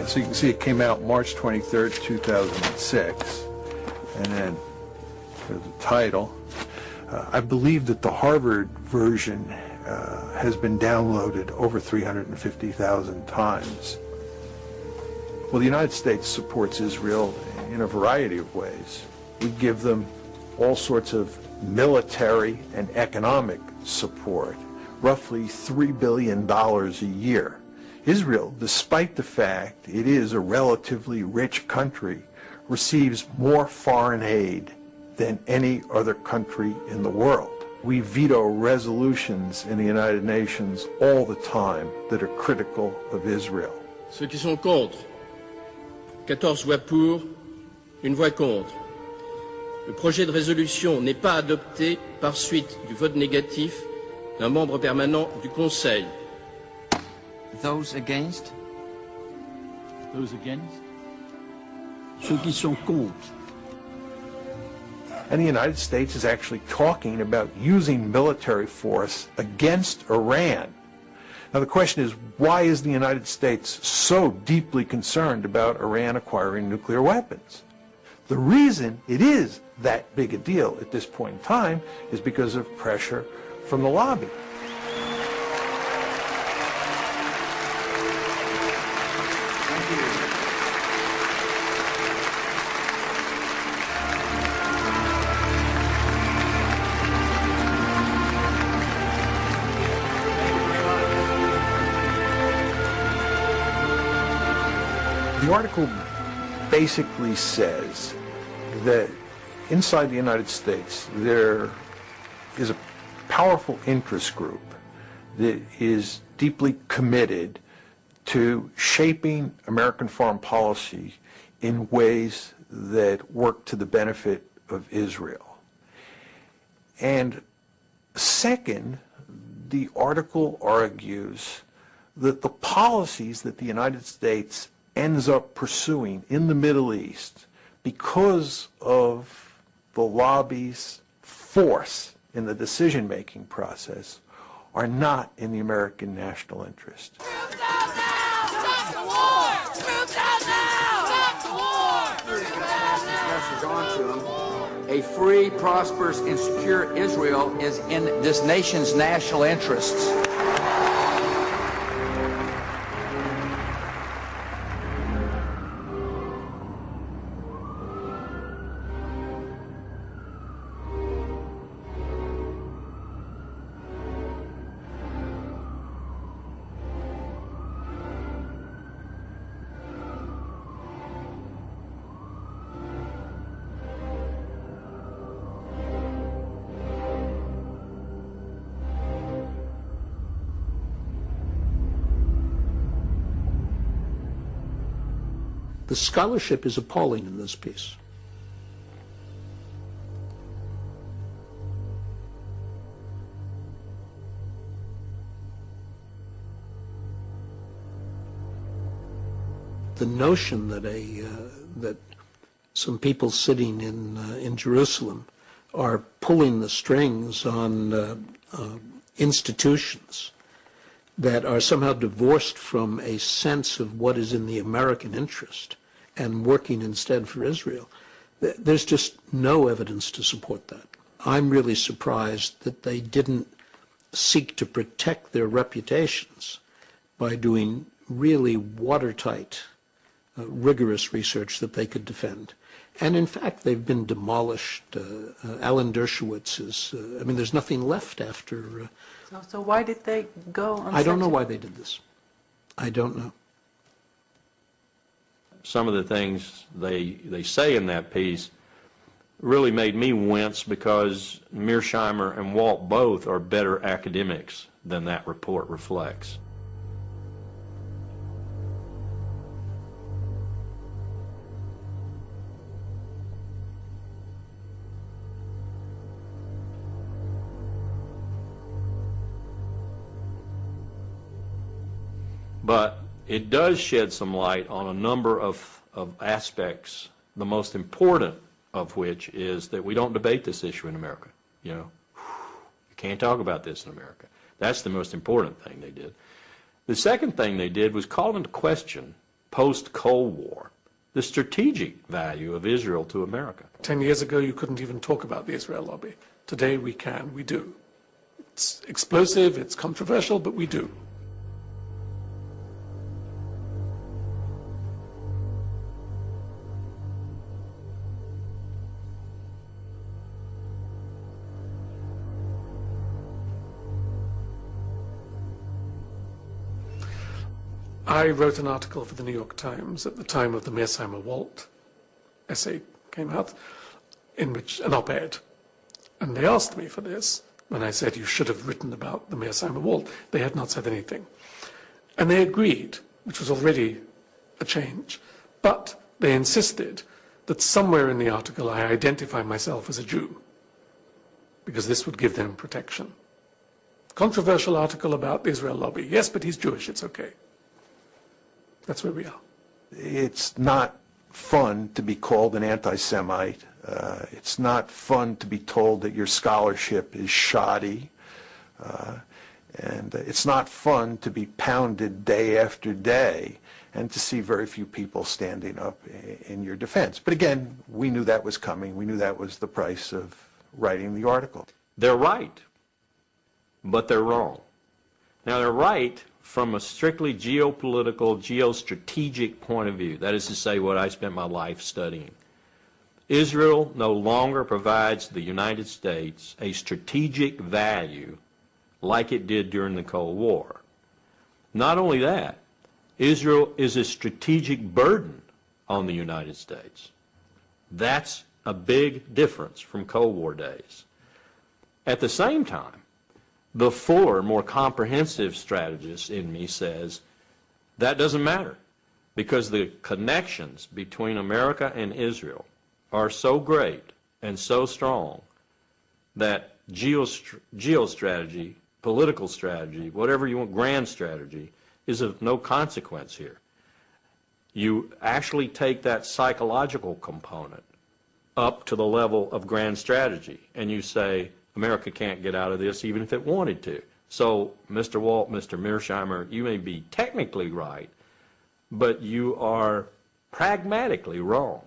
Yeah, so you can see it came out March 23rd, 2006. And then for the title, I believe that the Harvard version has been downloaded over 350,000 times. Well, the United States supports Israel in a variety of ways. We give them all sorts of military and economic support, roughly $3 billion a year. Israel, despite the fact it is a relatively rich country, receives more foreign aid than any other country in the world. We veto resolutions in the United Nations all the time that are critical of Israel. Ceux qui sont contre, 14 voix pour, une voix contre. Le projet de résolution n'est pas adopté par suite du vote négatif d'un membre permanent du Conseil. Those against? Those against? Ceux qui sont contre. And the United States is actually talking about using military force against Iran. Now the question is, why is the United States so deeply concerned about Iran acquiring nuclear weapons? The reason it is that big a deal at this point in time is because of pressure from the lobby. The article basically says that inside the United States there is a powerful interest group that is deeply committed to shaping American foreign policy in ways that work to the benefit of Israel. And second, the article argues that the policies that the United States ends up pursuing in the Middle East, because of the lobby's force in the decision-making process, are not in the American national interest. Troops out now! Stop the war! Troops out now! Stop the war! Troops out now! A free, prosperous, and secure Israel is in this nation's national interests. The scholarship is appalling in this piece. The notion that that some people sitting in Jerusalem are pulling the strings on institutions that are somehow divorced from a sense of what is in the American interest and working instead for Israel, there's just no evidence to support that. I'm really surprised that they didn't seek to protect their reputations by doing really watertight, rigorous research that they could defend. And in fact, they've been demolished. Alan Dershowitz is, I mean, there's nothing left after. So why did they go on I don't know why they did this. I don't know. Some of the things they say in that piece really made me wince, because Mearsheimer and Walt both are better academics than that report reflects. But it does shed some light on a number of aspects, the most important of which is that we don't debate this issue in America. You know, you can't talk about this in America. That's the most important thing they did. The second thing they did was call into question post-Cold War, the strategic value of Israel to America. 10 years ago, you couldn't even talk about the Israel lobby. Today, we can, we do. It's explosive, it's controversial, but we do. I wrote an article for the New York Times at the time of the Mearsheimer Walt essay came out, in which an op-ed, and they asked me for this when I said you should have written about the Mearsheimer Walt. They had not said anything, and they agreed, which was already a change, but they insisted that somewhere in the article I identify myself as a Jew, because this would give them protection. Controversial article about the Israel lobby. Yes, but he's Jewish, it's okay. That's where we are. It's not fun to be called an anti-Semite. It's not fun to be told that your scholarship is shoddy. And it's not fun to be pounded day after day and to see very few people standing up in your defense. But again, we knew that was coming. We knew that was the price of writing the article. They're right, but they're wrong. Now, they're right from a strictly geopolitical, geostrategic point of view. That is to say, what I spent my life studying. Israel no longer provides the United States a strategic value like it did during the Cold War. Not only that, Israel is a strategic burden on the United States. That's a big difference from Cold War days. At the same time, the fuller, more comprehensive strategist in me says that doesn't matter, because the connections between America and Israel are so great and so strong that geostrategy, political strategy, whatever you want, grand strategy, is of no consequence here. You actually take that psychological component up to the level of grand strategy, and you say, America can't get out of this even if it wanted to. So, Mr. Walt, Mr. Mearsheimer, you may be technically right, but you are pragmatically wrong,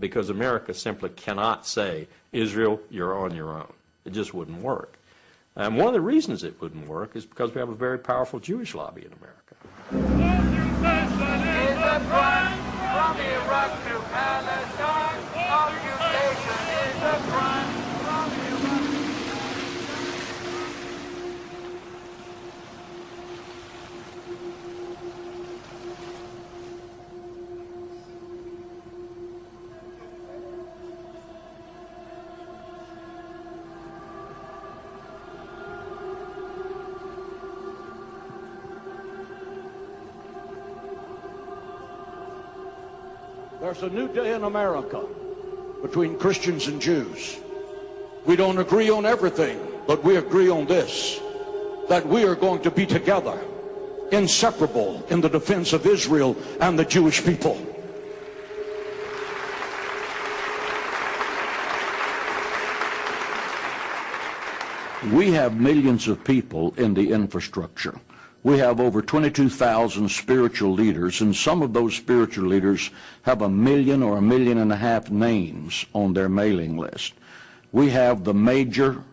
because America simply cannot say, Israel, you're on your own. It just wouldn't work. And one of the reasons it wouldn't work is because we have a very powerful Jewish lobby in America. Is a crime from Iraq to Palestine. Occupation is a crime from Iraq. There's a new day in America between Christians and Jews. We don't agree on everything, but we agree on this, that we are going to be together, inseparable, in the defense of Israel and the Jewish people. We have millions of people in the infrastructure. We have over 22,000 spiritual leaders, and some of those spiritual leaders have 1 million or 1.5 million names on their mailing list. We have the major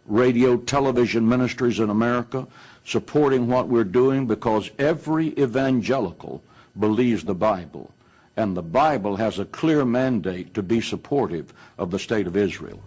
radio, television ministries in America supporting what we're doing, because every evangelical believes the Bible, and the Bible has a clear mandate to be supportive of the state of Israel.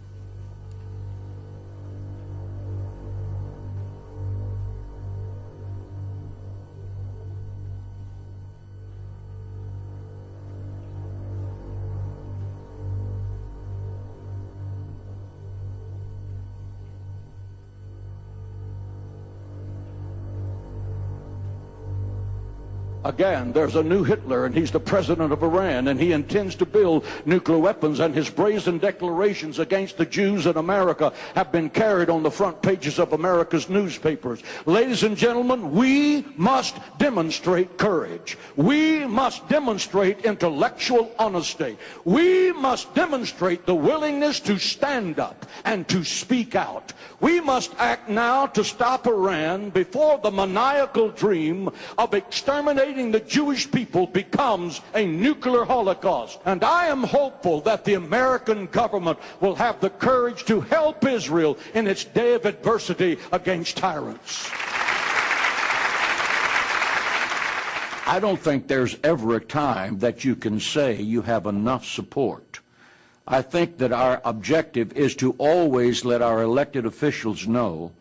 Again, there's a new Hitler, and he's the president of Iran, and he intends to build nuclear weapons, and his brazen declarations against the Jews in America have been carried on the front pages of America's newspapers. Ladies and gentlemen, we must demonstrate courage. We must demonstrate intellectual honesty. We must demonstrate the willingness to stand up and to speak out. We must act now to stop Iran before the maniacal dream of exterminating annihilating the Jewish people becomes a nuclear holocaust. And I am hopeful that the American government will have the courage to help Israel in its day of adversity against tyrants. I don't think there's ever a time that you can say you have enough support. I think that our objective is to always let our elected officials know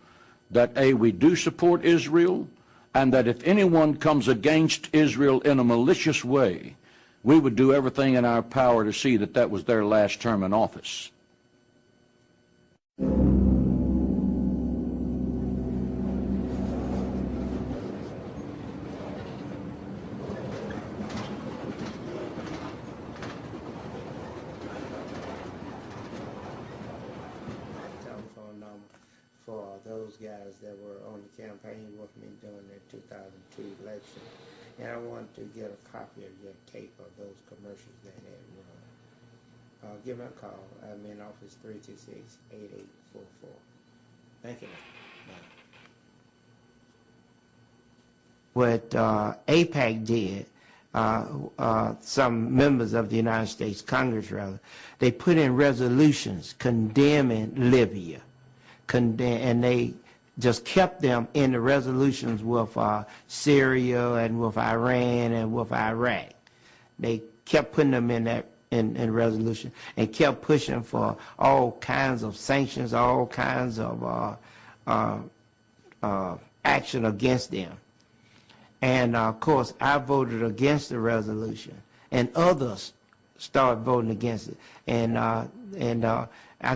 that, A, we do support Israel, and that if anyone comes against Israel in a malicious way, we would do everything in our power to see that that was their last term in office. For those guys that were on the campaign with me during the 2002 election. And I wanted to get a copy of your tape of those commercials that had run. Give me a call. I'm in office 326-8844. Thank you. Bye. What AIPAC did, some members of the United States Congress, rather, they put in resolutions condemning Libya. And they just kept them in the resolutions with Syria and with Iran and with Iraq. They kept putting them in that in resolution and kept pushing for all kinds of sanctions, all kinds of action against them. And of course, I voted against the resolution, and others started voting against it. And I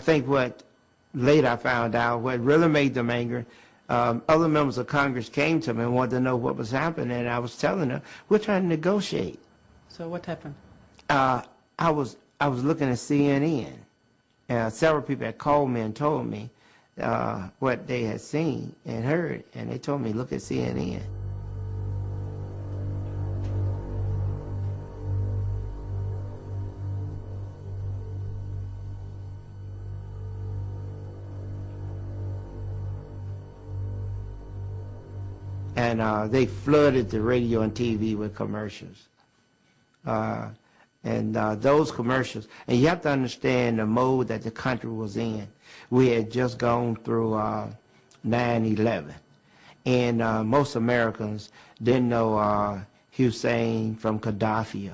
think what later I found out what really made them angry. Other members of Congress came to me and wanted to know what was happening, and I was telling them, we're trying to negotiate. So what happened? I was looking at CNN. Several people had called me and told me what they had seen and heard, and they told me, look at CNN. And they flooded the radio and TV with commercials. Those commercials, and you have to understand the mode that the country was in. We had just gone through 9/11, and most Americans didn't know Hussein from Gaddafi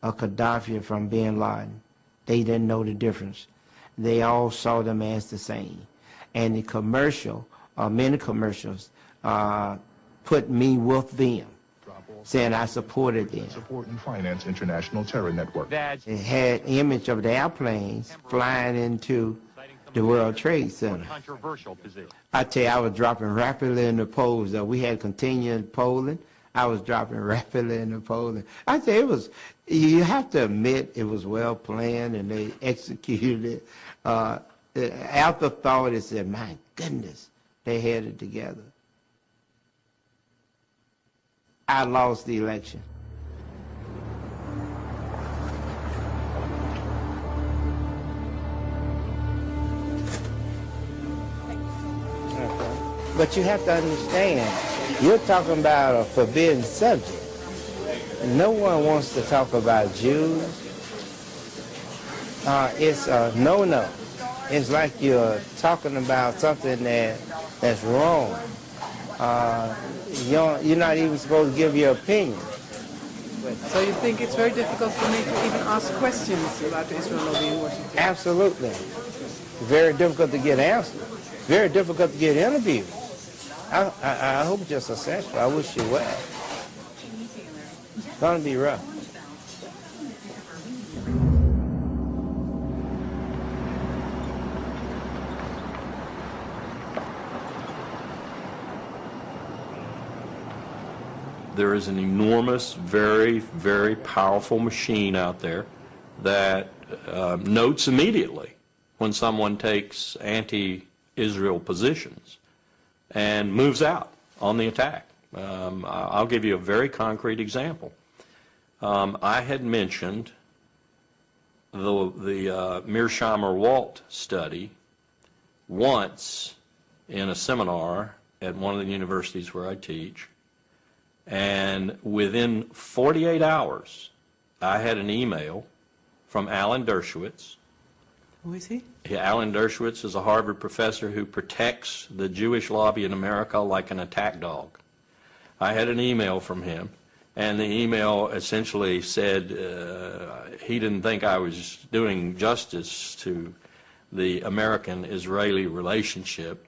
or Gaddafi from bin Laden. They didn't know the difference. They all saw them as the same. And the commercial, many commercials, put me with them, saying I supported them. Support and finance international terror network. It had image of the airplanes flying into the World Trade Center. Controversial position. I tell you, I was dropping rapidly in the polls. We had continued polling. I was dropping rapidly in the polling. I tell you, it was, you have to admit it was well planned and they executed it. Afterthought, it said, my goodness, they had it together. I lost the election. But you have to understand, you're talking about a forbidden subject. No one wants to talk about Jews. It's a no-no. It's like you're talking about something that's wrong. You're not even supposed to give your opinion. So you think it's very difficult for me to even ask questions about Israel lobby in Washington? Absolutely. Very difficult to get answers. Very difficult to get interviews. I hope you're successful. I wish you well. It's going to be rough. There is an enormous, very, very powerful machine out there that notes immediately when someone takes anti-Israel positions and moves out on the attack. I'll give you a very concrete example. I had mentioned the Mearsheimer-Walt study once in a seminar at one of the universities where I teach, And within 48 hours, I had an email from Alan Dershowitz. Who is he? Alan Dershowitz is a Harvard professor who protects the Jewish lobby in America like an attack dog. I had an email from him, and the email essentially said he didn't think I was doing justice to the American-Israeli relationship,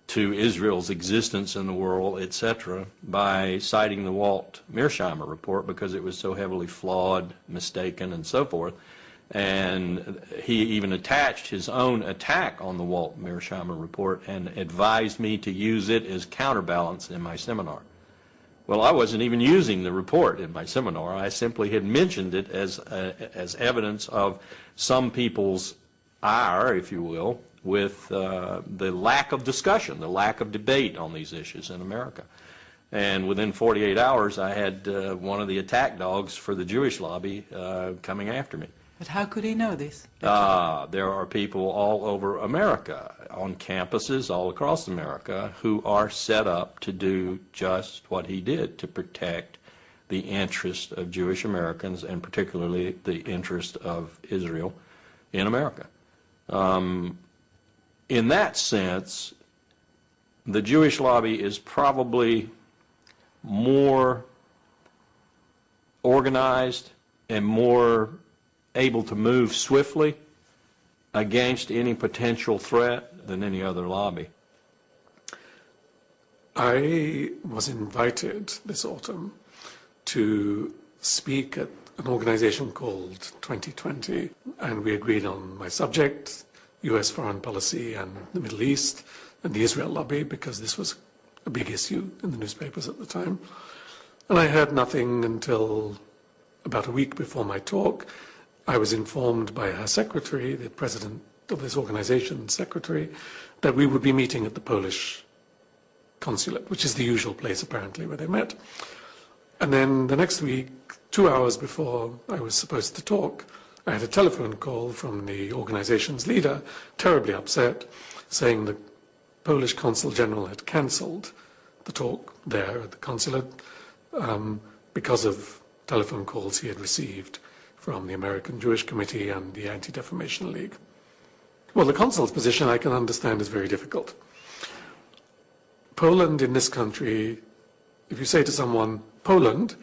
to Israel's existence in the world, etc., by citing the Walt Mearsheimer report because it was so heavily flawed, mistaken, and so forth. And he even attached his own attack on the Walt Mearsheimer report and advised me to use it as counterbalance in my seminar. Well, I wasn't even using the report in my seminar. I simply had mentioned it as evidence of some people's ire, if you will, with the lack of discussion, the lack of debate on these issues in America. And within 48 hours, I had one of the attack dogs for the Jewish lobby coming after me. But how could he know this? There are people all over America, on campuses all across America, who are set up to do just what he did, to protect the interest of Jewish Americans, and particularly the interest of Israel in America. In that sense, the Jewish lobby is probably more organized and more able to move swiftly against any potential threat than any other lobby. I was invited this autumn to speak at an organization called 2020, and we agreed on my subject, U.S. foreign policy and the Middle East and the Israel lobby, because this was a big issue in the newspapers at the time. And I heard nothing until about a week before my talk. I was informed by her secretary, the president of this organization's secretary, that we would be meeting at the Polish consulate, which is the usual place apparently where they met. And then the next week, 2 hours before I was supposed to talk, I had a telephone call from the organization's leader, terribly upset, saying the Polish consul general had cancelled the talk there at the consulate because of telephone calls he had received from the American Jewish Committee and the Anti-Defamation League. Well, the consul's position I can understand is very difficult. Poland in this country, if you say to someone, Poland,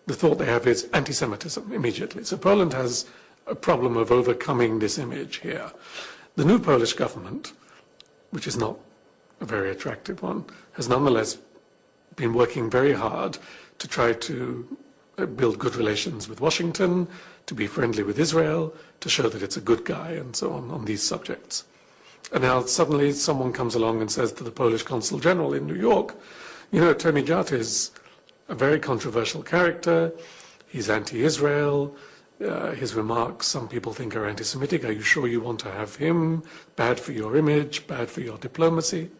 the thought they have is anti-Semitism immediately. So Poland has a problem of overcoming this image here. The new Polish government, which is not a very attractive one, has nonetheless been working very hard to try to build good relations with Washington, to be friendly with Israel, to show that it's a good guy, and so on these subjects. And now suddenly someone comes along and says to the Polish Consul General in New York, you know, Tony Judt is a very controversial character, he's anti-Israel, his remarks some people think are anti-Semitic, are you sure you want to have him? Bad for your image, bad for your diplomacy.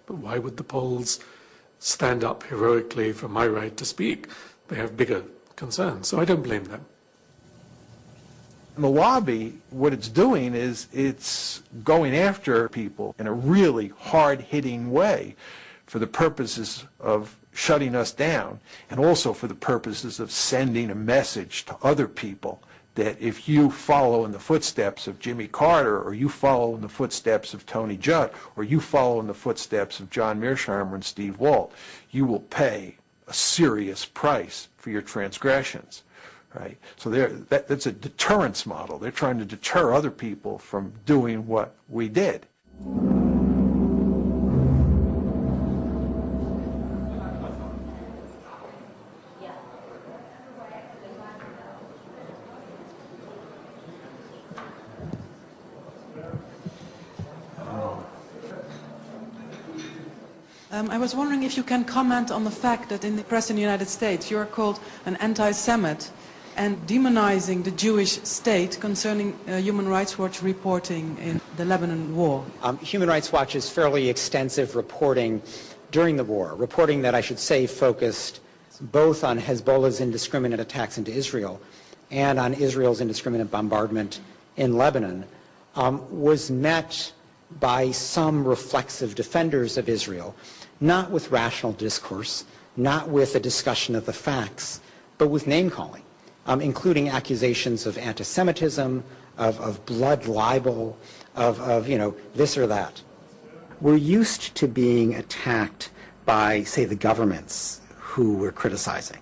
But why would the Poles stand up heroically for my right to speak? They have bigger concerns, so I don't blame them. The lobby, what it's doing is it's going after people in a really hard-hitting way for the purposes of shutting us down, and also for the purposes of sending a message to other people that if you follow in the footsteps of Jimmy Carter, or you follow in the footsteps of Tony Judt, or you follow in the footsteps of John Mearsheimer and Steve Walt, you will pay a serious price for your transgressions. Right? So that's a deterrence model. They're trying to deter other people from doing what we did. I was wondering if you can comment on the fact that in the press in the United States you are called an anti-Semite and demonizing the Jewish state concerning Human Rights Watch reporting in the Lebanon war. Human Rights Watch's fairly extensive reporting during the war, reporting that I should say focused both on Hezbollah's indiscriminate attacks into Israel and on Israel's indiscriminate bombardment in Lebanon, was met by some reflexive defenders of Israel, not with rational discourse, not with a discussion of the facts, but with name-calling, including accusations of anti-Semitism, of blood libel, of this or that. We're used to being attacked by, say, the governments who we're criticizing.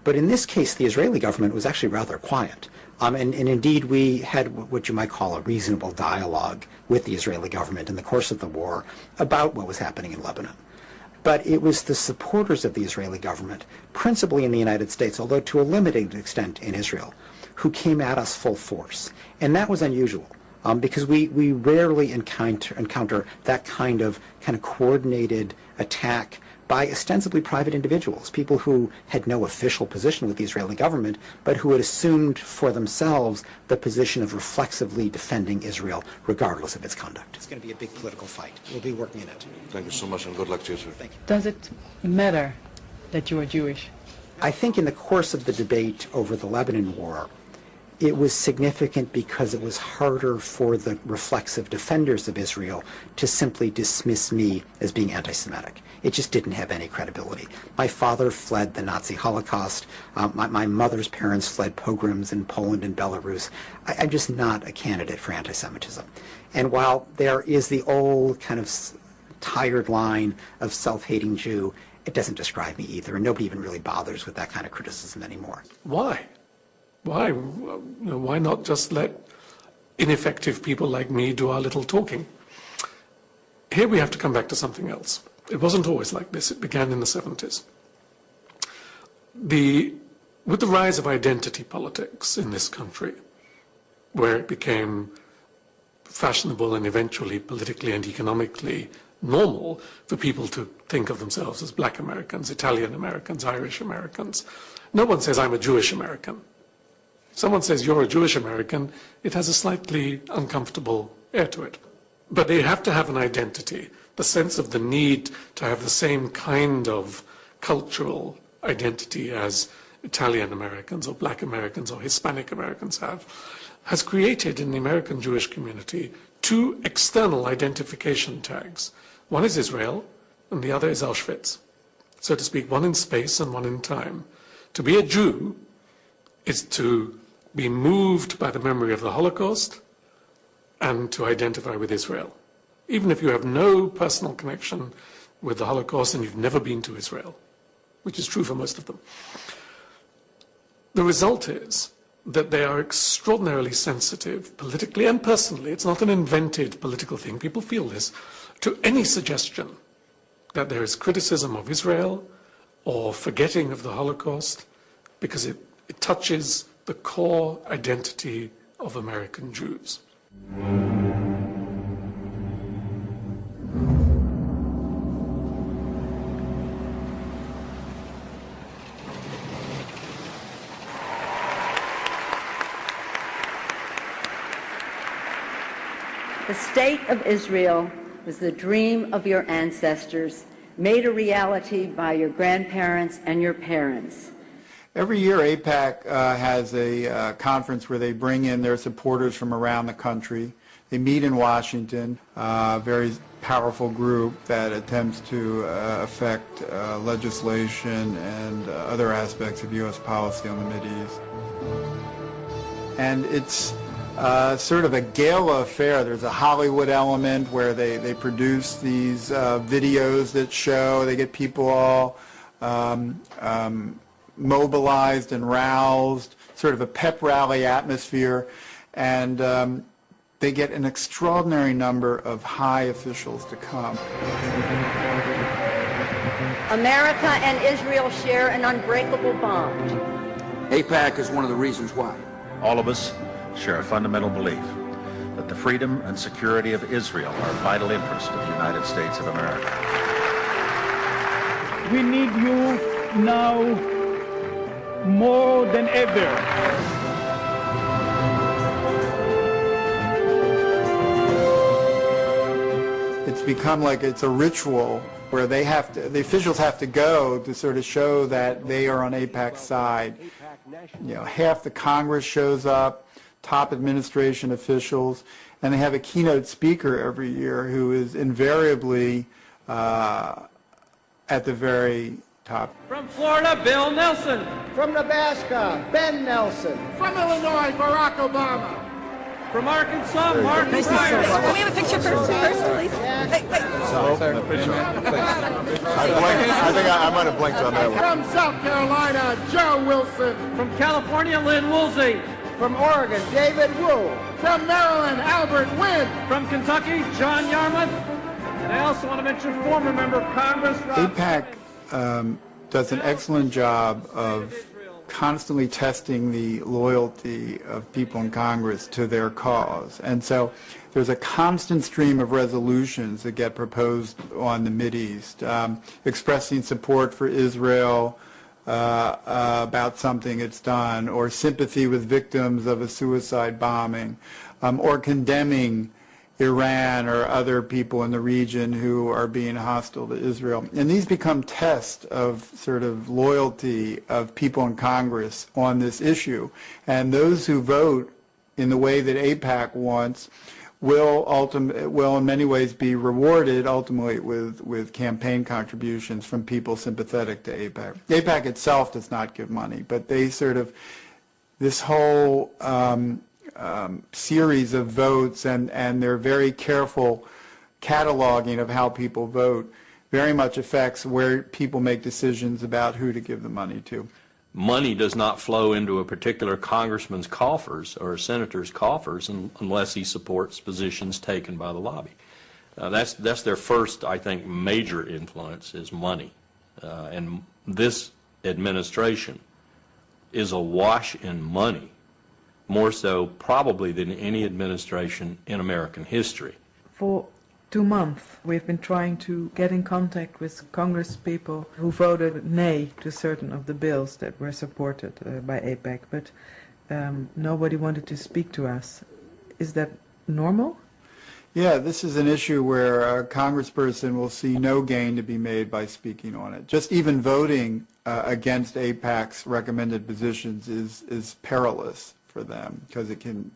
But in this case, the Israeli government was actually rather quiet. And indeed, we had what you might call a reasonable dialogue with the Israeli government in the course of the war about what was happening in Lebanon. But it was the supporters of the Israeli government, principally in the United States, although to a limited extent in Israel, who came at us full force. And that was unusual, because we rarely encounter that kind of coordinated attack by ostensibly private individuals, people who had no official position with the Israeli government, but who had assumed for themselves the position of reflexively defending Israel, regardless of its conduct. It's going to be a big political fight. We'll be working in it. Thank you so much, and good luck to you, sir. Thank you. Does it matter that you are Jewish? I think in the course of the debate over the Lebanon war, it was significant because it was harder for the reflexive defenders of Israel to simply dismiss me as being anti-Semitic. It just didn't have any credibility. My father fled the Nazi Holocaust. My mother's parents fled pogroms in Poland and Belarus. I'm just not a candidate for anti-Semitism. And while there is the old kind of tired line of self-hating Jew, it doesn't describe me either, and nobody even really bothers with that kind of criticism anymore. Why? Why? Why not just let ineffective people like me do our little talking? Here we have to come back to something else. It wasn't always like this. It began in the 70s. With the rise of identity politics in this country, where it became fashionable and eventually politically and economically normal for people to think of themselves as Black Americans, Italian Americans, Irish Americans. No one says, I'm a Jewish American. If someone says, you're a Jewish American, it has a slightly uncomfortable air to it. But they have to have an identity, the sense of the need to have the same kind of cultural identity as Italian Americans or Black Americans or Hispanic Americans have, has created in the American Jewish community two external identification tags. One is Israel, and the other is Auschwitz. So to speak, one in space and one in time. To be a Jew is to be moved by the memory of the Holocaust and to identify with Israel, even if you have no personal connection with the Holocaust and you've never been to Israel, which is true for most of them. The result is that they are extraordinarily sensitive, politically and personally. It's not an invented political thing. People feel this, to any suggestion that there is criticism of Israel or forgetting of the Holocaust, because it touches the core identity of American Jews. The state of Israel was the dream of your ancestors, made a reality by your grandparents and your parents. Every year, AIPAC has a conference where they bring in their supporters from around the country. They meet in Washington, a very powerful group that attempts to affect legislation and other aspects of U.S. policy on the Mideast. And it's sort of a gala affair. There's a Hollywood element where they produce these videos that show, they get people all mobilized and roused, sort of a pep rally atmosphere, and they get an extraordinary number of high officials to come. America and Israel share an unbreakable bond. AIPAC is one of the reasons why. All of us share a fundamental belief that the freedom and security of Israel are a vital interest of the United States of America. We need you now more than ever. It's become like it's a ritual where the officials have to go to sort of show that they are on AIPAC's side. You know, half the Congress shows up, top administration officials, and they have a keynote speaker every year who is invariably at the very top. From Florida, Bill Nelson. From Nebraska, Ben Nelson. From Illinois, Barack Obama. From Arkansas, Martin Pryor. Can we have a picture first, please? I think I might have blinked on that one. From South Carolina, Joe Wilson. From California, Lynn Woolsey. From Oregon, David Wu. From Maryland, Albert Wynn. From Kentucky, John Yarmouth. And I also want to mention former member of Congress, AIPAC does an excellent job of constantly testing the loyalty of people in Congress to their cause. And so there's a constant stream of resolutions that get proposed on the Mideast, expressing support for Israel about something it's done, or sympathy with victims of a suicide bombing, or condemning Iran or other people in the region who are being hostile to Israel. And these become tests of sort of loyalty of people in Congress on this issue. And those who vote in the way that AIPAC wants will in many ways be rewarded ultimately with campaign contributions from people sympathetic to AIPAC. AIPAC itself does not give money, but they sort of, this whole series of votes and their very careful cataloging of how people vote very much affects where people make decisions about who to give the money to. Money does not flow into a particular congressman's coffers or a senator's coffers unless he supports positions taken by the lobby. That's their first, I think, major influence is money. And this administration is awash in money, more so probably than any administration in American history. For 2 months, we've been trying to get in contact with Congress people who voted nay to certain of the bills that were supported by AIPAC, but nobody wanted to speak to us. Is that normal? Yeah, this is an issue where a congressperson will see no gain to be made by speaking on it. Just even voting against AIPAC's recommended positions is perilous for them, because it can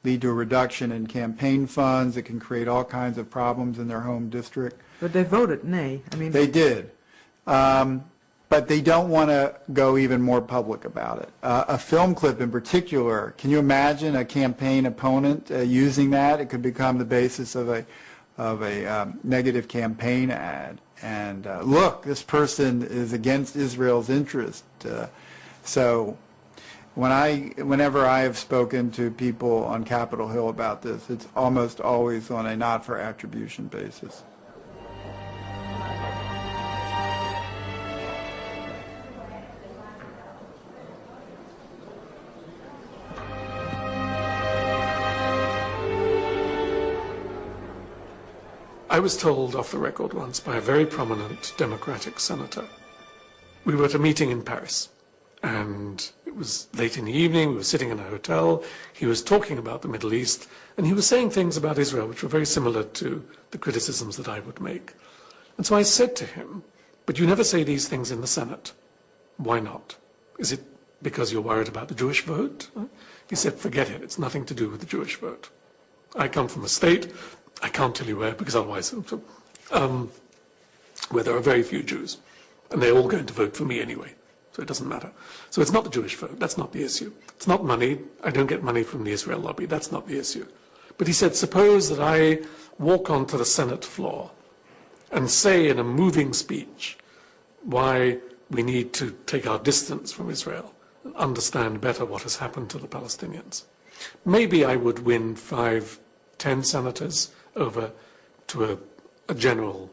lead to a reduction in campaign funds. It can create all kinds of problems in their home district. But they voted nay. I mean, they did. But they don't want to go even more public about it. A film clip in particular, can you imagine a campaign opponent using that? It could become the basis of a negative campaign ad. And look, this person is against Israel's interest. So whenever I have spoken to people on Capitol Hill about this, it's almost always on a not for attribution basis. I was told off the record once by a very prominent Democratic senator. We were at a meeting in Paris, and it was late in the evening. We were sitting in a hotel. He was talking about the Middle East, and he was saying things about Israel which were very similar to the criticisms that I would make. And so I said to him, "But you never say these things in the Senate. Why not? Is it because you're worried about the Jewish vote?" He said, "Forget it. It's nothing to do with the Jewish vote. I come from a state, I can't tell you where, because otherwise, where there are very few Jews, and they're all going to vote for me anyway, so it doesn't matter. So it's not the Jewish vote, that's not the issue. It's not money, I don't get money from the Israel lobby, that's not the issue." But he said, suppose that I walk onto the Senate floor and say in a moving speech why we need to take our distance from Israel and understand better what has happened to the Palestinians. Maybe I would win 5, 10 senators over to a general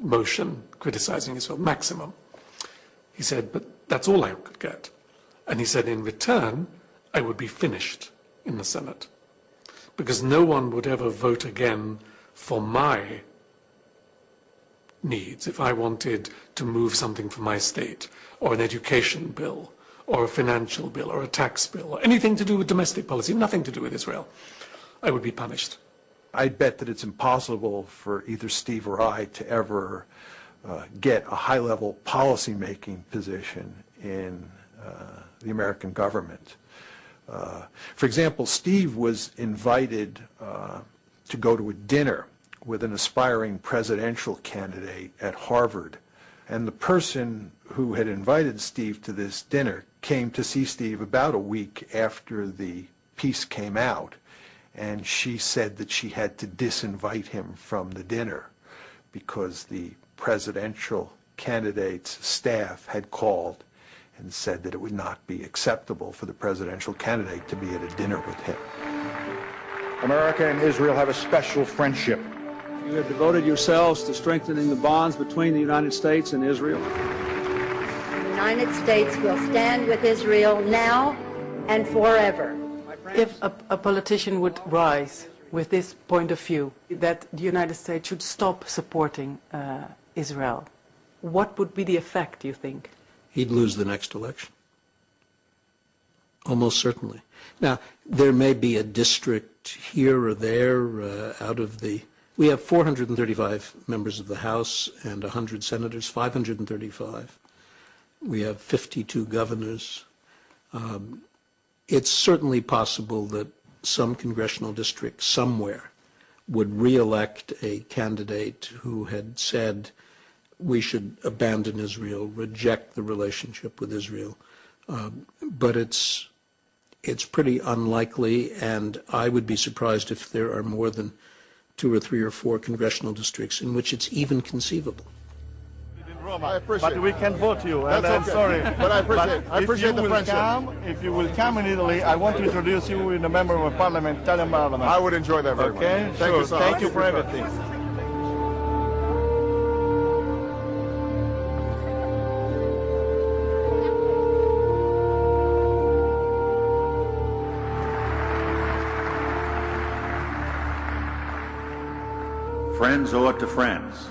motion criticizing Israel, maximum. He said, but that's all I could get. And he said, in return, I would be finished in the Senate, because no one would ever vote again for my needs if I wanted to move something for my state, or an education bill, or a financial bill, or a tax bill, or anything to do with domestic policy, nothing to do with Israel. I would be punished. I bet that it's impossible for either Steve or I to ever get a high-level policy-making position in the American government. For example, Steve was invited to go to a dinner with an aspiring presidential candidate at Harvard, And the person who had invited Steve to this dinner came to see Steve about a week after the piece came out, and she said that she had to disinvite him from the dinner because the presidential candidate's staff had called and said that it would not be acceptable for the presidential candidate to be at a dinner with him. America and Israel have a special friendship. You have devoted yourselves to strengthening the bonds between the United States and Israel. The United States will stand with Israel now and forever. If a politician would rise with this point of view, that the United States should stop supporting Israel, what would be the effect, do you think? He'd lose the next election. Almost certainly. Now, there may be a district here or there out of the... We have 435 members of the House and 100 senators, 535. We have 52 governors. It's certainly possible that some congressional district somewhere would re-elect a candidate who had said we should abandon Israel, reject the relationship with Israel. But it's pretty unlikely, and I would be surprised if there are more than 2 or 3 or 4 congressional districts in which it's even conceivable. I appreciate but we can vote you, and That's I'm okay. sorry. But I appreciate the friendship. If you will come in Italy, I want to introduce you with a member of parliament, Italian parliament. I would enjoy that very much. Okay? Thank you so much. Thank you for everything. Friends owe it to friends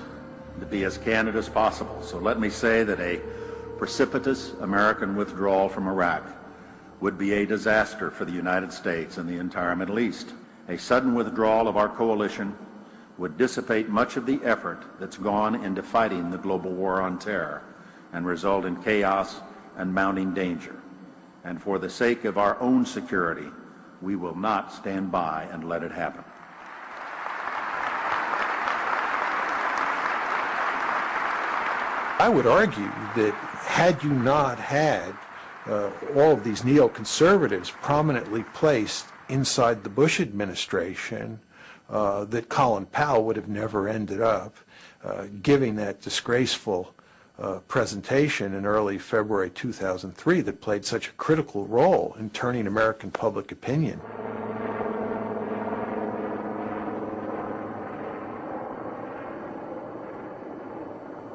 to be as candid as possible. So let me say that a precipitous American withdrawal from Iraq would be a disaster for the United States and the entire Middle East. A sudden withdrawal of our coalition would dissipate much of the effort that's gone into fighting the global war on terror and result in chaos and mounting danger. And for the sake of our own security, we will not stand by and let it happen. I would argue that had you not had all of these neoconservatives prominently placed inside the Bush administration, that Colin Powell would have never ended up giving that disgraceful presentation in early February 2003 that played such a critical role in turning American public opinion.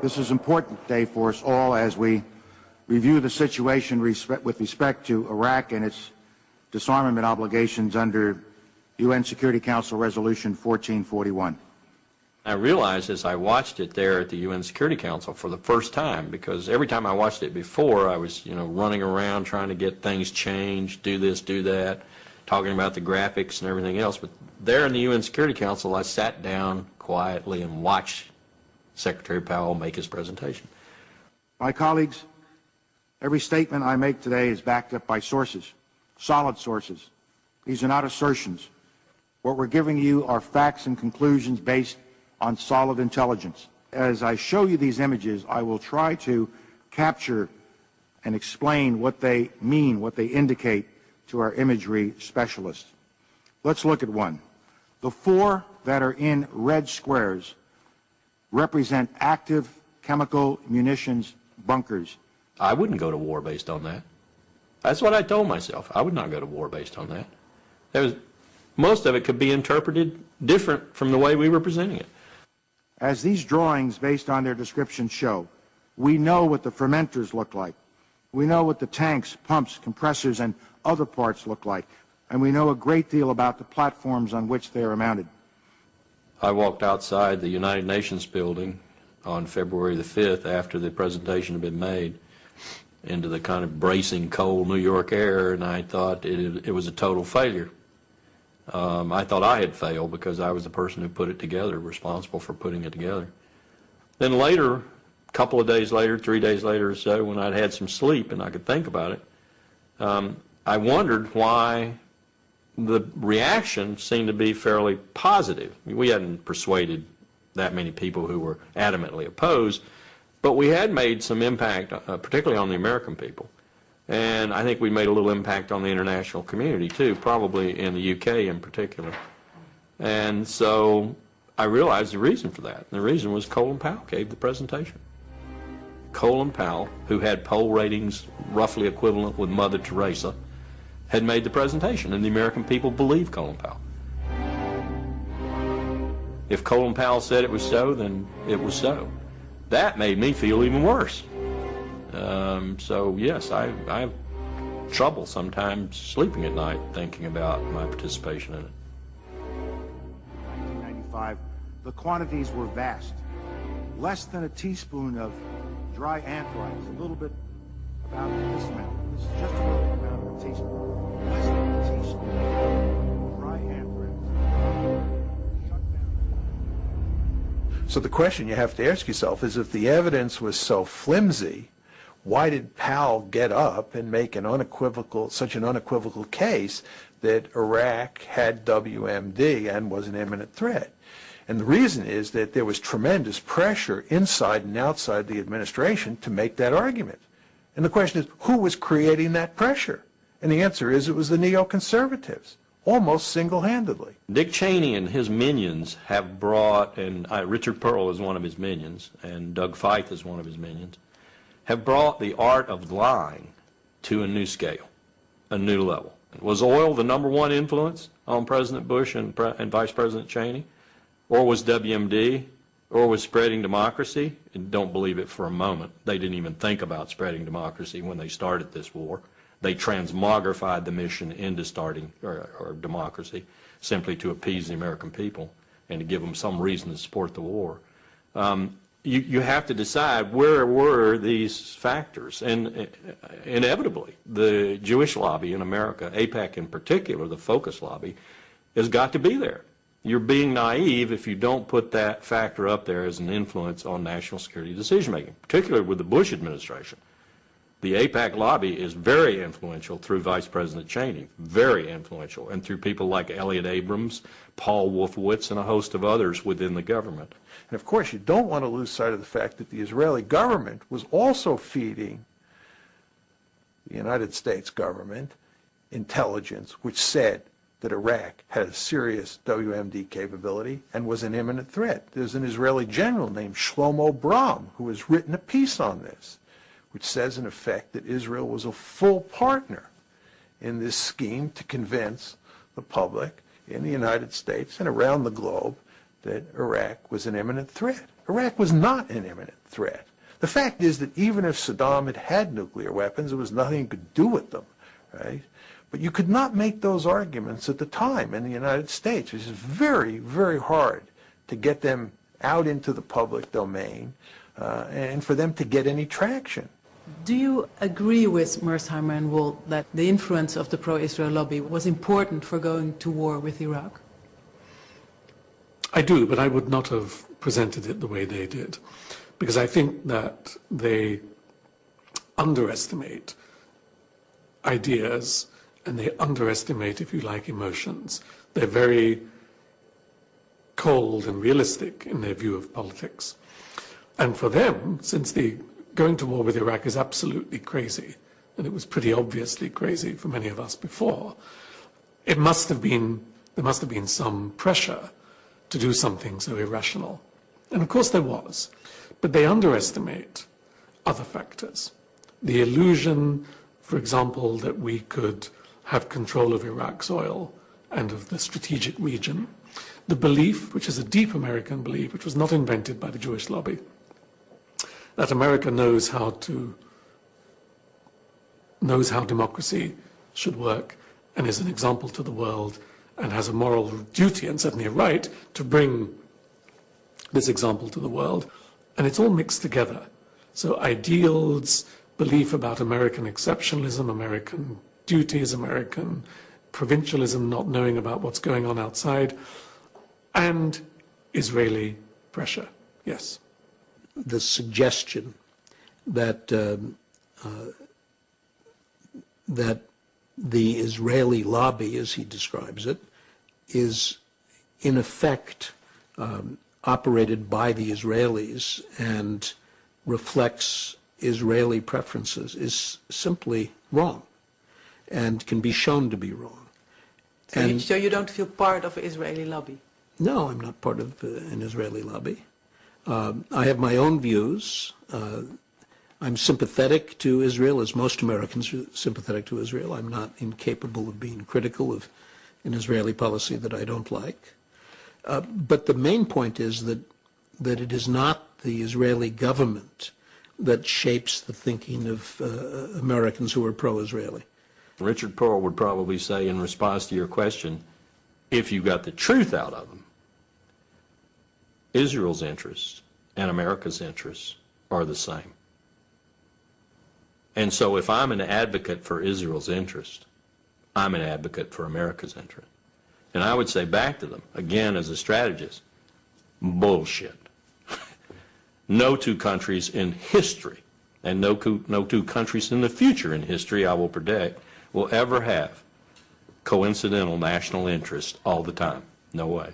This is an important day for us all as we review the situation with respect to Iraq and its disarmament obligations under UN Security Council Resolution 1441. I realized as I watched it there at the UN Security Council for the first time, because every time I watched it before, I was, running around trying to get things changed, do this, do that, talking about the graphics and everything else. But there in the UN Security Council, I sat down quietly and watched Secretary Powell make his presentation. My colleagues, every statement I make today is backed up by sources, solid sources. These are not assertions. What we're giving you are facts and conclusions based on solid intelligence. As I show you these images, I will try to capture and explain what they mean, what they indicate to our imagery specialists. Let's look at one. The 4 that are in red squares represent active chemical munitions bunkers. I wouldn't go to war based on that. That's what I told myself. I would not go to war based on that. Most of it could be interpreted different from the way we were presenting it. As these drawings, based on their description, show, we know what the fermenters look like. We know what the tanks, pumps, compressors, and other parts look like. And we know a great deal about the platforms on which they are mounted. I walked outside the United Nations building on February the 5th after the presentation had been made into the kind of bracing cold New York air, and I thought it was a total failure. I thought I had failed because I was the person who put it together, responsible for putting it together. Then later, a couple of days later, 3 days later or so, when I'd had some sleep and I could think about it, I wondered why the reaction seemed to be fairly positive. We hadn't persuaded that many people who were adamantly opposed, But we had made some impact, particularly on the American people. And I think we made a little impact on the international community, too, probably in the UK in particular. And so I realized the reason for that. And the reason was Colin Powell gave the presentation. Colin Powell, who had poll ratings roughly equivalent with Mother Teresa, had made the presentation, and the American people believed Colin Powell. If Colin Powell said it was so, then it was so. That made me feel even worse. So yes, I have trouble sometimes sleeping at night thinking about my participation in it. 1995, the quantities were vast. Less than a teaspoon of dry anthrax, a little bit about this amount. This is just about the amount of a teaspoon. Less than a teaspoon of dry anthrax. So the question you have to ask yourself is, if the evidence was so flimsy, why did Powell get up and make such an unequivocal case that Iraq had WMD and was an imminent threat? And the reason is that there was tremendous pressure inside and outside the administration to make that argument. And the question is, who was creating that pressure? And the answer is, it was the neoconservatives, almost single-handedly. Dick Cheney and his minions have brought, and Richard Pearl is one of his minions, and Doug Feith is one of his minions, have brought the art of lying to a new scale, a new level. Was oil the #1 influence on President Bush and Vice President Cheney? Or was WMD? Or was spreading democracy? And don't believe it for a moment. They didn't even think about spreading democracy when they started this war. They transmogrified the mission into starting or democracy simply to appease the American people and to give them some reason to support the war. You have to decide, where were these factors? And inevitably, the Jewish lobby in America, AIPAC in particular, the focus lobby, has got to be there. You're being naive if you don't put that factor up there as an influence on national security decision-making, particularly with the Bush administration. The AIPAC lobby is very influential through Vice President Cheney, very influential, and through people like Elliott Abrams, Paul Wolfowitz, and a host of others within the government. And of course, you don't want to lose sight of the fact that the Israeli government was also feeding the United States government intelligence, which said that Iraq had a serious WMD capability and was an imminent threat. There's an Israeli general named Shlomo Bram who has written a piece on this, which says in effect that Israel was a full partner in this scheme to convince the public in the United States and around the globe that Iraq was an imminent threat. Iraq was not an imminent threat. The fact is that even if Saddam had had nuclear weapons, there was nothing you could do with them, right? But you could not make those arguments at the time in the United States. It was very, very hard to get them out into the public domain and for them to get any traction. Do you agree with Mearsheimer and Wohl that the influence of the pro-Israel lobby was important for going to war with Iraq? I do, but I would not have presented it the way they did, because I think that they underestimate ideas and they underestimate, if you like, emotions. They're very cold and realistic in their view of politics. And for them, since the going to war with Iraq is absolutely crazy, and it was pretty obviously crazy for many of us before, there must have been some pressure to do something so irrational. And of course there was. But they underestimate other factors. The illusion, for example, that we could have control of Iraq's oil and of the strategic region. The belief, which is a deep American belief, which was not invented by the Jewish lobby, that America knows how democracy should work and is an example to the world and has a moral duty and certainly a right to bring this example to the world. And it's all mixed together. So ideals, belief about American exceptionalism, American duties, American provincialism, not knowing about what's going on outside, and Israeli pressure. Yes. The suggestion that that the Israeli lobby, as he describes it, is in effect operated by the Israelis and reflects Israeli preferences is simply wrong and can be shown to be wrong. So you don't feel part of an Israeli lobby? No, I'm not part of an Israeli lobby. I have my own views. I'm sympathetic to Israel, as most Americans are sympathetic to Israel. I'm not incapable of being critical of an Israeli policy that I don't like. But the main point is that it is not the Israeli government that shapes the thinking of Americans who are pro-Israeli. Richard Pearl would probably say, in response to your question, if you got the truth out of them, Israel's interests and America's interests are the same. And so if I'm an advocate for Israel's interest, I'm an advocate for America's interest. And I would say back to them, again as a strategist, bullshit. No two countries in history, and no two countries in the future in history, I will predict, will ever have coincidental national interest all the time. No way.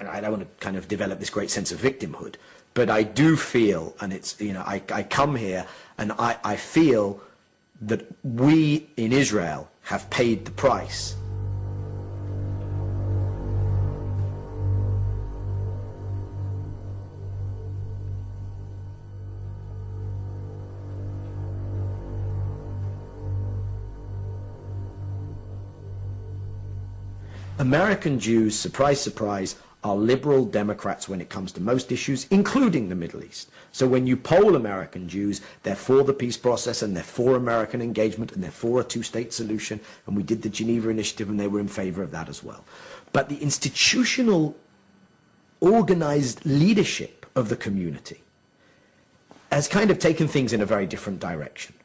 I don't want to kind of develop this great sense of victimhood, but I do feel, and it's, you know, I come here and I feel that we in Israel have paid the price. American Jews, surprise, surprise, are liberal Democrats when it comes to most issues, including the Middle East. So when you poll American Jews, they're for the peace process and they're for American engagement and they're for a two-state solution. And we did the Geneva Initiative and they were in favor of that as well. But the institutional, organized leadership of the community has kind of taken things in a very different direction.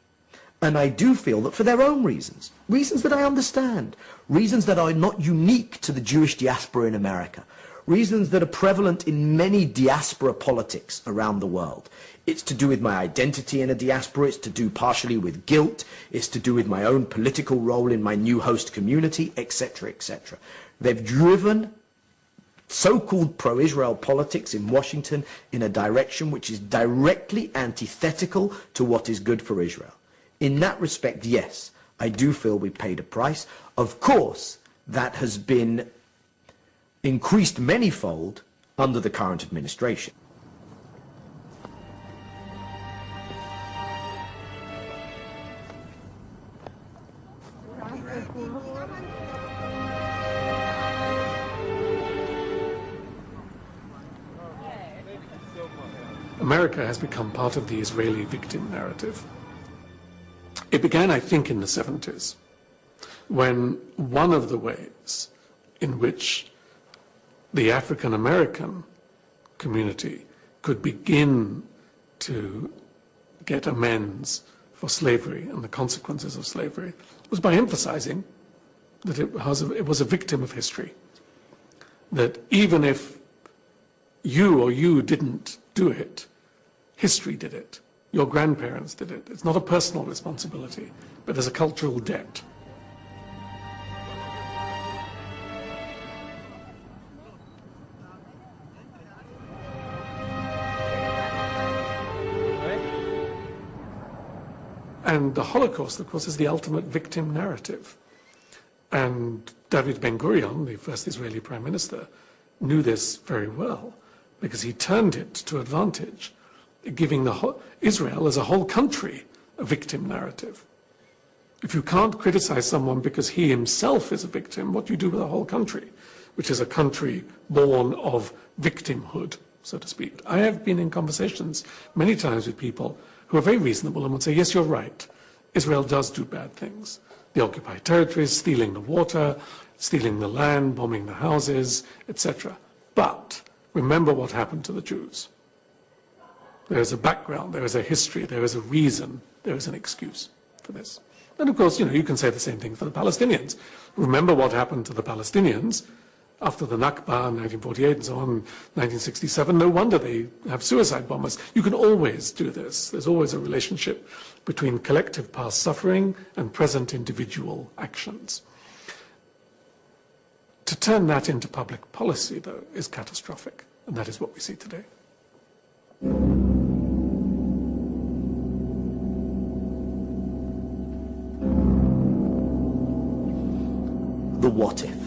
And I do feel that for their own reasons, reasons that I understand, reasons that are not unique to the Jewish diaspora in America, reasons that are prevalent in many diaspora politics around the world. It's to do with my identity in a diaspora, it's to do partially with guilt, it's to do with my own political role in my new host community, etc., etc. They've driven so-called pro-Israel politics in Washington in a direction which is directly antithetical to what is good for Israel. In that respect, yes, I do feel we paid a price. Of course, that has been increased manyfold under the current administration. America has become part of the Israeli victim narrative. It began, I think, in the 70s, when one of the ways in which the African American community could begin to get amends for slavery and the consequences of slavery was by emphasizing that it was a victim of history. That even if you didn't do it, history did it. Your grandparents did it. It's not a personal responsibility, but there's a cultural debt. And the Holocaust, of course, is the ultimate victim narrative. And David Ben-Gurion, the first Israeli prime minister, knew this very well because he turned it to advantage, giving Israel as a whole country a victim narrative. If you can't criticize someone because he himself is a victim, what do you do with a whole country, which is a country born of victimhood, so to speak? I have been in conversations many times with people who are very reasonable and would say, yes, you're right, Israel does do bad things. The occupied territories, stealing the water, stealing the land, bombing the houses, etc. But remember what happened to the Jews. There is a background, there is a history, there is a reason, there is an excuse for this. And of course, you can say the same thing for the Palestinians. Remember what happened to the Palestinians after the Nakba in 1948 and so on, 1967. No wonder they have suicide bombers. You can always do this. There's always a relationship between collective past suffering and present individual actions. To turn that into public policy, though, is catastrophic, and that is what we see today. The what if.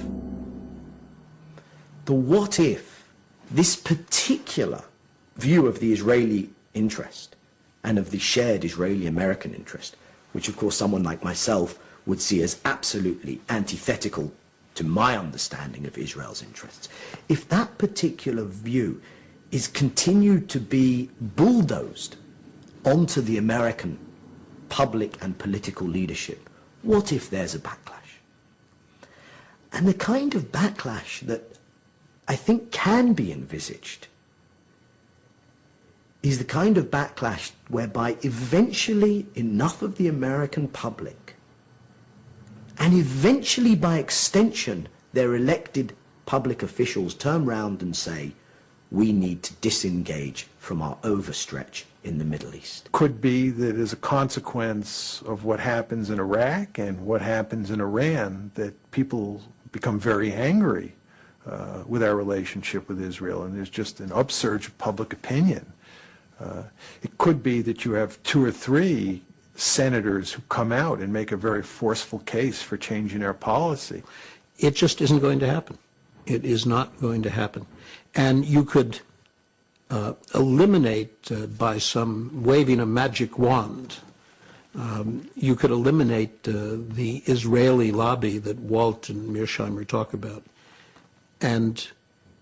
The what if this particular view of the Israeli interest and of the shared Israeli-American interest, which of course someone like myself would see as absolutely antithetical to my understanding of Israel's interests, if that particular view is continued to be bulldozed onto the American public and political leadership, what if there's a backlash? And the kind of backlash that I think can be envisaged is the kind of backlash whereby eventually enough of the American public, and eventually by extension their elected public officials, turn round and say, we need to disengage from our overstretch in the Middle East. Could be that as a consequence of what happens in Iraq and what happens in Iran, that people become very angry with our relationship with Israel, and there's just an upsurge of public opinion. It could be that you have 2 or 3 senators who come out and make a very forceful case for changing our policy. It just isn't going to happen. It is not going to happen. And you could eliminate by some waving a magic wand, you could eliminate the Israeli lobby that Walt and Mearsheimer talk about, and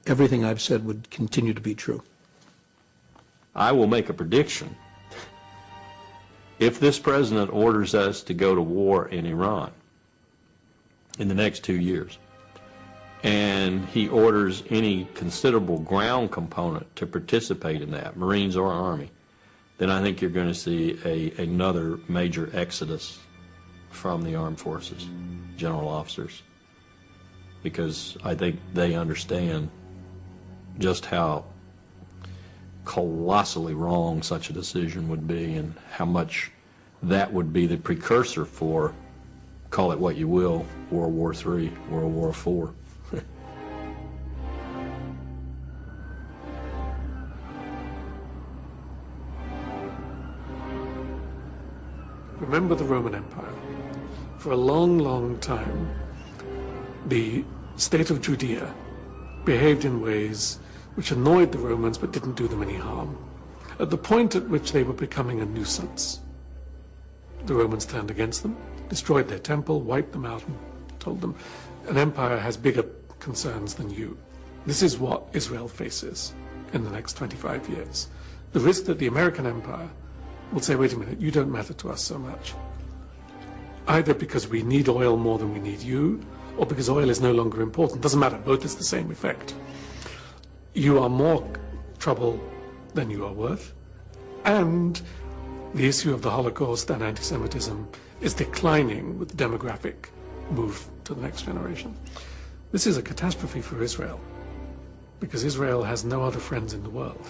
everything I've said would continue to be true. I will make a prediction. If this president orders us to go to war in Iran in the next 2 years, and he orders any considerable ground component to participate in that, Marines or Army, then I think you're going to see another major exodus from the armed forces, general officers, because I think they understand just how colossally wrong such a decision would be and how much that would be the precursor for, call it what you will, World War III, World War IV. Remember the Roman Empire. For a long, long time, the state of Judea behaved in ways which annoyed the Romans but didn't do them any harm. At the point at which they were becoming a nuisance, the Romans turned against them, destroyed their temple, wiped them out, and told them, an empire has bigger concerns than you. This is what Israel faces in the next 25 years. The risk that the American empire will say, wait a minute, you don't matter to us so much. Either because we need oil more than we need you, or because oil is no longer important. Doesn't matter, both has the same effect. You are more trouble than you are worth, and the issue of the Holocaust and anti-Semitism is declining with the demographic move to the next generation. This is a catastrophe for Israel, because Israel has no other friends in the world.